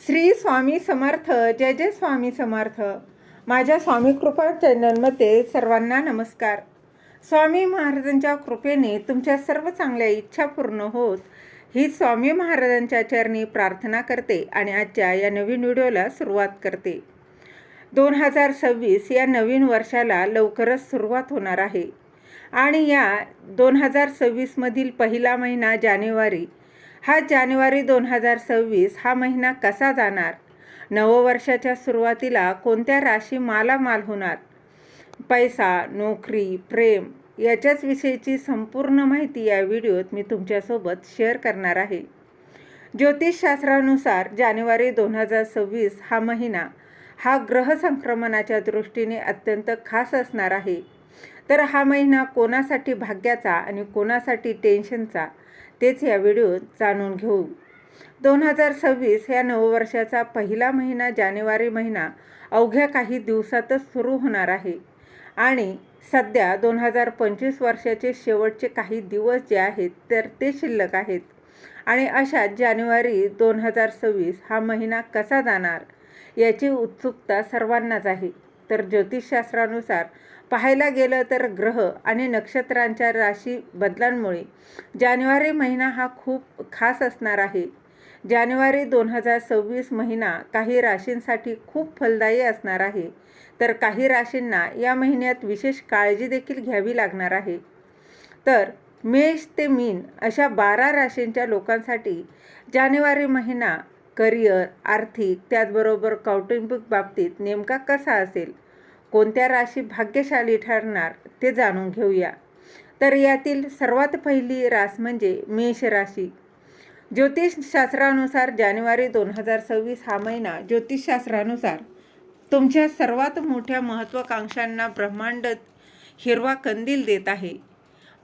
श्री स्वामी समर्थ. जय जय स्वामी समर्थ. माझ्या स्वामी कृपा चॅनलमध्ये सर्वांना नमस्कार. स्वामी महाराजांच्या कृपेने तुमच्या सर्व चांगल्या इच्छा पूर्ण होत ही स्वामी महाराजांच्या चरणी प्रार्थना करते आणि आजच्या या नवीन व्हिडिओला सुरुवात करते. 2026 या नवीन वर्षाला लवकरच सुरुवात होणार आहे आणि या 2026 मधील पहिला महिना जानेवारी, हा जानेवारी 2026 हा महिना कसा जाणार, नववर्षाच्या सुरुवातीला कोणत्या राशी मालामाल होणार, पैसा, नोकरी, प्रेम याच्याच विषयीची संपूर्ण माहिती या व्हिडिओत मी तुमच्यासोबत शेअर करणार आहे. ज्योतिषशास्त्रानुसार जानेवारी 2026 हा महिना हा ग्रह संक्रमणाच्या दृष्टीने अत्यंत खास असणार आहे. तर हा महिना कोणासाठी भाग्याचा आणि कोणासाठी टेन्शनचा तेच या व्हिडिओत जाणून घेऊ. 2026 या नववर्षाचा पहिला महिना जानेवारी महिना अवघ्या काही दिवसातच सुरू होणार आहे आणि सध्या 2025 वर्षाचे शेवटचे काही दिवस जे आहेत तर ते शिल्लक आहेत आणि अशात जानेवारी 2026 हा महिना कसा जाणार याची उत्सुकता सर्वांनाच आहे. तर ज्योतिषशास्त्रानुसार पाहायला गेलं तर ग्रह आणि नक्षत्रांच्या राशी बदलांमुळे जानेवारी महिना हा खूप खास असणार आहे. जानेवारी 2026 महिना काही राशींसाठी खूप फलदायी असणार आहे, तर काही राशींना या महिन्यात विशेष काळजी देखील घ्यावी लागणार आहे. तर मेष ते मीन अशा 12 राशींच्या लोकांसाठी जानेवारी महिना करिअर, आर्थिक त्याचबरोबर कौटुंबिक बाबतीत नेमका कसा असेल, कोणत्या राशी भाग्यशाली ठरणार ते जाणून घेऊया. तर यातील सर्वात पहिली रास म्हणजे मेष राशी. ज्योतिषशास्त्रानुसार जानेवारी 2026 हा महिना ज्योतिषशास्त्रानुसार तुमच्या सर्वात मोठ्या महत्त्वाकांक्षांना ब्रह्मांड हिरवा कंदील देत आहे.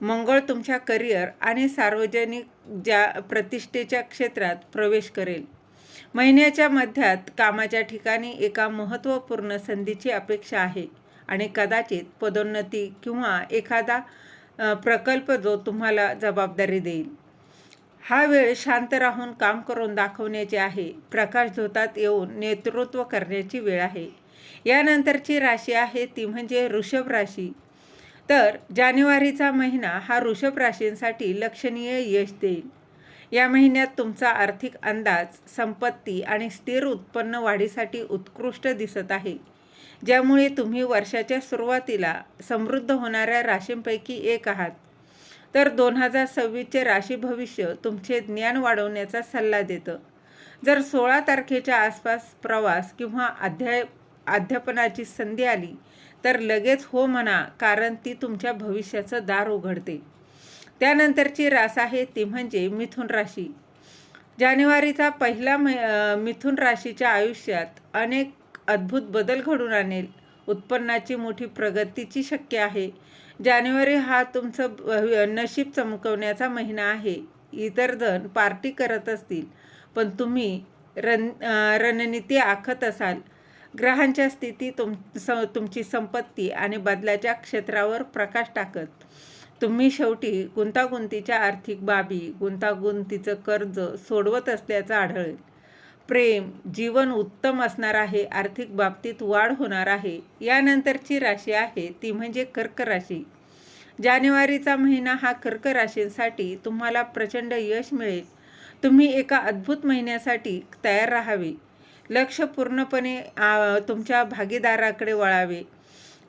मंगळ तुमच्या करिअर आणि सार्वजनिक प्रतिष्ठेच्या क्षेत्रात प्रवेश करेल. महिन्याच्या मध्यात कामाच्या ठिकाणी एका महत्त्वपूर्ण संधीची अपेक्षा आहे आणि कदाचित पदोन्नती किंवा एखादा प्रकल्प जो तुम्हाला जबाबदारी देईल. हा वेळ शांत राहून काम करून दाखवण्याचे आहे. प्रकाश झोतात येऊन नेतृत्व करण्याची वेळ आहे. यानंतरची राशी आहे ती म्हणजे वृषभ राशी. तर जानेवारीचा महिना हा वृषभ राशींसाठी लक्षणीय यश देईल. या महिन्यात तुमचा आर्थिक अंदाज संपत्ती आणि स्थिर उत्पन्न वाढीसाठी उत्कृष्ट दिसत आहे, ज्यामुळे तुम्ही वर्षाच्या सुरुवातीला समृद्ध होणाऱ्या राशींपैकी एक आहात. तर 2026चे राशी भविष्य तुमचे ज्ञान वाढवण्याचा सल्ला देतं. जर 16 तारखेच्या आसपास प्रवास किंवा अध्यापनाची संधी आली तर लगेच हो म्हणा, कारण ती तुमच्या भविष्याचं दार उघडते. त्यानंतरची रास आहे ती म्हणजे मिथुन राशी. जानेवारीचा पहिला मिथुन राशीच्या आयुष्यात अनेक अद्भुत बदल घडून आणेल. उत्पन्नाची मोठी प्रगतीची शक्य आहे. जानेवारी हा तुमचं नशीब चमकवण्याचा महिना आहे. इतर जण पार्टी करत असतील पण तुम्ही रणनीती आखत असाल. ग्रहांच्या स्थिती तुमची संपत्ती आणि बदलाच्या क्षेत्रावर प्रकाश टाकत तुम्ही शेवटी गुंतागुंतीच्या आर्थिक बाबी, गुंतागुंतीचं कर्ज सोडवत असल्याचं आढळेल. प्रेम जीवन उत्तम असणार आहे. आर्थिक बाबतीत वाढ होणार आहे. यानंतरची राशी आहे ती म्हणजे कर्क राशी. जानेवारीचा महिना हा कर्क राशींसाठी तुम्हाला प्रचंड यश मिळेल. तुम्ही एका अद्भुत महिन्यासाठी तयार राहावे. लक्ष पूर्णपणे तुमच्या भागीदाराकडे वळावे.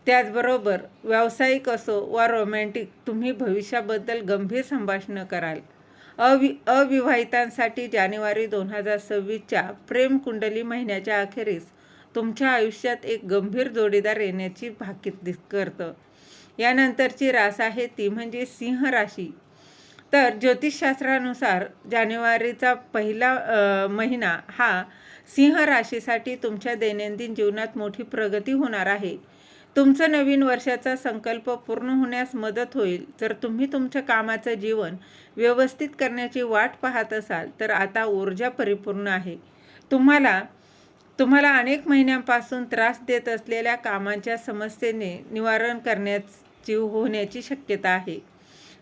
त्याचबरोबर व्यावसायिक असो वा रोमॅन्टिक तुम्ही भविष्याबद्दल गंभीर संभाषणं कराल. अविवाहितांसाठी जानेवारी 2026च्या प्रेमकुंडली महिन्याच्या अखेरीस तुमच्या आयुष्यात एक गंभीर जोडीदार येण्याची भाकीत करतं. यानंतरची रास आहे ती म्हणजे सिंह राशी. तर ज्योतिषशास्त्रानुसार जानेवारीचा पहिला महिना हा सिंह राशीसाठी तुमच्या दैनंदिन जीवनात मोठी प्रगती होणार आहे. तुमचं नवीन वर्षाचा संकल्प पूर्ण होण्यास मदत होईल. जर तुम्ही तुमच्या कामाचं जीवन व्यवस्थित करण्याची वाट पाहत असाल तर आता ऊर्जा परिपूर्ण आहे. तुम्हाला अनेक महिन्यांपासून त्रास देत असलेल्या कामांच्या समस्येने निवारण होण्याची शक्यता आहे.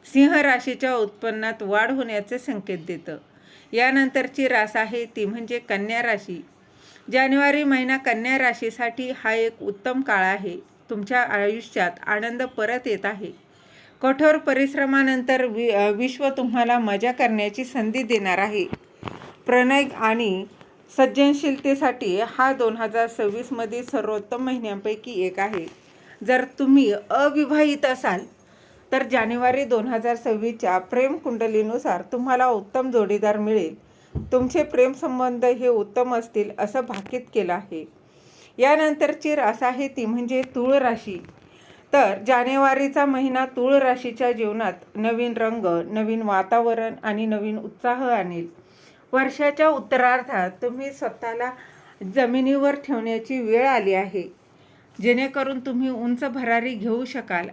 सिंह राशीच्या उत्पन्नात वाढ होण्याचे संकेत देतं. यानंतरची रास आहे ती म्हणजे कन्या राशी. जानेवारी महिना कन्या राशीसाठी हा एक उत्तम काळ आहे. तुमच्या आयुष्यात आनंद परत येत आहे. कठोर परिश्रमानंतर विश्व तुम्हाला मजा करण्याची संधी देणार आहे. प्रणय आणि सज्जनशीलतेसाठी हा 2026 मधील सर्वोत्तम महिन्यांपैकी एक आहे. जर तुम्ही अविवाहित असाल तर जानेवारी 2026च्या प्रेम कुंडलीनुसार तुम्हाला उत्तम जोडीदार मिळेल. तुमचे प्रेमसंबंध हे उत्तम असतील असं भाकीत केलं आहे. यानंतरची रास आहे ती म्हणजे तूळ राशी. तर जानेवारीचा महिना तूळ राशीच्या जीवनात नवीन रंग, नवीन वातावरण आणि नवीन उत्साह आणेल. वर्षाच्या उत्तरार्धात तुम्ही स्वतःला जमिनीवर ठेवण्याची वेळ आली आहे, जेणेकरून तुम्ही उंच भरारी घेऊ शकाल.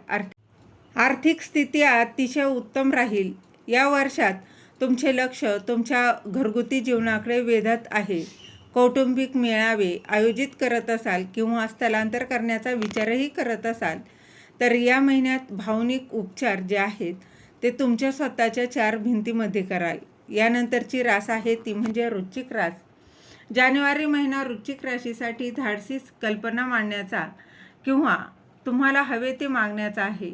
आर्थिक स्थिती अतिशय उत्तम राहील. या वर्षात तुमचे लक्ष तुमच्या घरगुती जीवनाकडे वेधत आहे. कौटुंबिक मेळावे आयोजित करत असाल किंवा स्थलांतर करण्याचा विचारही करत असाल तर या महिन्यात भावनिक उपचार जे आहेत ते तुमच्या स्वतःच्या 4 भिंतीमध्ये कराल. यानंतरची रास आहे ती म्हणजे वृश्चिक रास. जानेवारी महिना वृश्चिक राशीसाठी धाडसी कल्पना मांडण्याचा किंवा तुम्हाला हवे ते मागण्याचा आहे.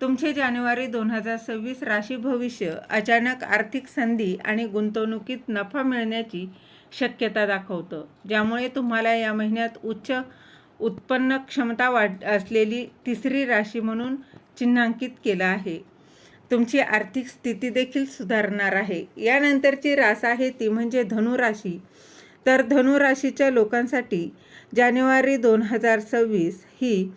तुमचे जानेवारी 2026 राशी भविष्य अचानक आर्थिक संधी आणि गुंतवणुकीत नफा मिळण्याची शक्यता दाखवतं, ज्यामुळे तुम्हाला या महिन्यात उच्च उत्पन्न क्षमता असलेली तिसरी राशी म्हणून चिन्हांकित केलं आहे. तुमची आर्थिक स्थिती देखील सुधारणार आहे. यानंतरची रास आहे ती म्हणजे धनुराशी. तर धनुराशीच्या लोकांसाठी जानेवारी 2026 ही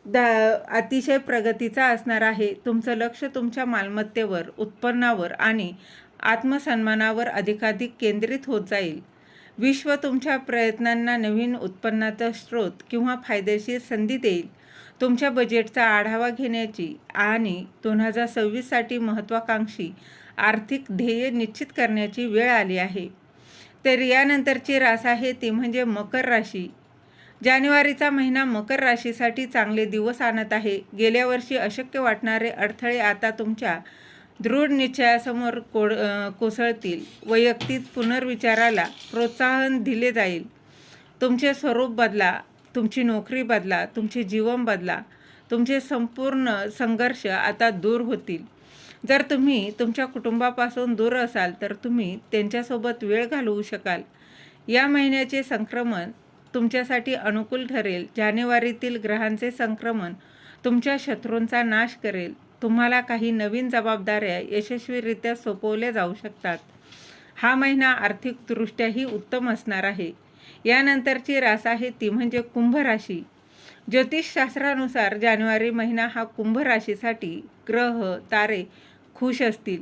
अतिशय प्रगतीचा असणार आहे. तुमचं लक्ष तुमच्या मालमत्तेवर, उत्पन्नावर आणि आत्मसन्मानावर अधिकाधिक केंद्रित होत जाईल. विश्व तुमच्या प्रयत्नांना नवीन उत्पन्नाचा स्रोत किंवा फायदेशीर संधी देईल. तुमच्या बजेटचा आढावा घेण्याची आणि 2026साठी महत्त्वाकांक्षी आर्थिक ध्येय निश्चित करण्याची वेळ आली आहे. तर यानंतरची रास आहे ती म्हणजे मकर राशी. जानेवारीचा महिना मकर राशीसाठी चांगले दिवस आणत आहे. गेल्या वर्षी अशक्य वाटणारे अडथळे आता तुमच्या दृढ निश्चयासमोर कोसळतील. वैयक्तिक पुनर्विचाराला प्रोत्साहन दिले जाईल. तुमचे स्वरूप बदला, तुमची नोकरी बदला, तुमचे जीवन बदला. तुमचे संपूर्ण संघर्ष आता दूर होतील. जर तुम्ही तुमच्या कुटुंबापासून दूर असाल तर तुम्ही त्यांच्यासोबत वेळ घालवू शकाल. या महिन्याचे संक्रमण तुमच्यासाठी अनुकूल ठरेल. जानेवारीतील ग्रहांचे संक्रमण तुमच्या शत्रूंचा नाश करेल. तुम्हाला काही नवीन जबाबदाऱ्या यशस्वीरित्या सोपवल्या जाऊ शकतात. हा महिना आर्थिकदृष्ट्याही उत्तम असणार आहे. यानंतरची रास आहे ती म्हणजे कुंभ राशी. ज्योतिषशास्त्रानुसार जानेवारी महिना हा कुंभ राशीसाठी ग्रह, तारे खुश असतील.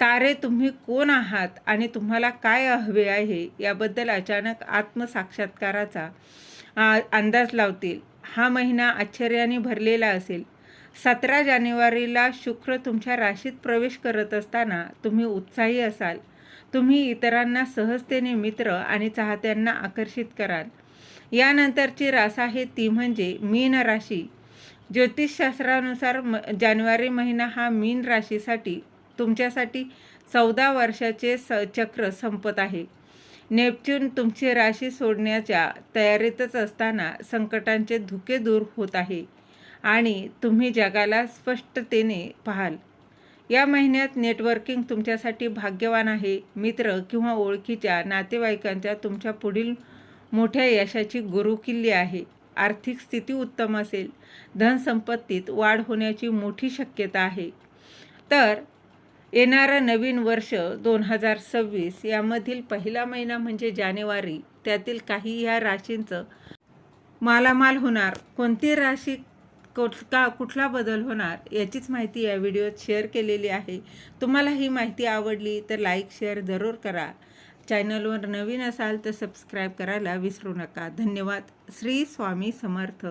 तारे तुम्ही कोण आहात आणि तुम्हाला काय हवे आहे याबद्दल अचानक आत्मसाक्षात्काराचा अंदाज लावतील. हा महिना आश्चर्याने भरलेला असेल. 17 जानेवारीला शुक्र तुमच्या राशीत प्रवेश करत असताना तुम्ही उत्साही असाल. तुम्ही इतरांना सहजतेने मित्र आणि चाहत्यांना आकर्षित कराल. यानंतरची रास आहे ती म्हणजे मीन राशी. ज्योतिषशास्त्रानुसार जानेवारी महिना हा मीन राशीसाठी तुमच्यासाठी 14 वर्षाचे चक्र संपत आहे. नेपच्यून तुमची राशी सोडण्याच्या तयारीतच असताना संकटांचे धुके दूर होत आहे आणि तुम्ही जगाला स्पष्टतेने पाहाल. या महिन्यात नेटवर्किंग तुमच्यासाठी भाग्यवान आहे. मित्र किंवा ओळखीच्या नातेवाईकांच्या तुमच्या पुढील मोठ्या यशाची गुरुकिल्ली आहे. आर्थिक स्थिती उत्तम असेल. धनसंपत्तीत वाढ होण्याची मोठी शक्यता आहे. तर येणारं नवीन वर्ष 2026 यामधील पहिला महिना म्हणजे जानेवारी, त्यातील काही ह्या राशींचं मालामाल होणार. कोणती राशी कुठला बदल होणार याचीच माहिती या व्हिडिओत शेअर केलेली आहे. तुम्हाला ही माहिती आवडली तर लाईक शेअर जरूर करा. चॅनलवर नवीन असाल तर सबस्क्राईब करायला विसरू नका. धन्यवाद. श्री स्वामी समर्थ.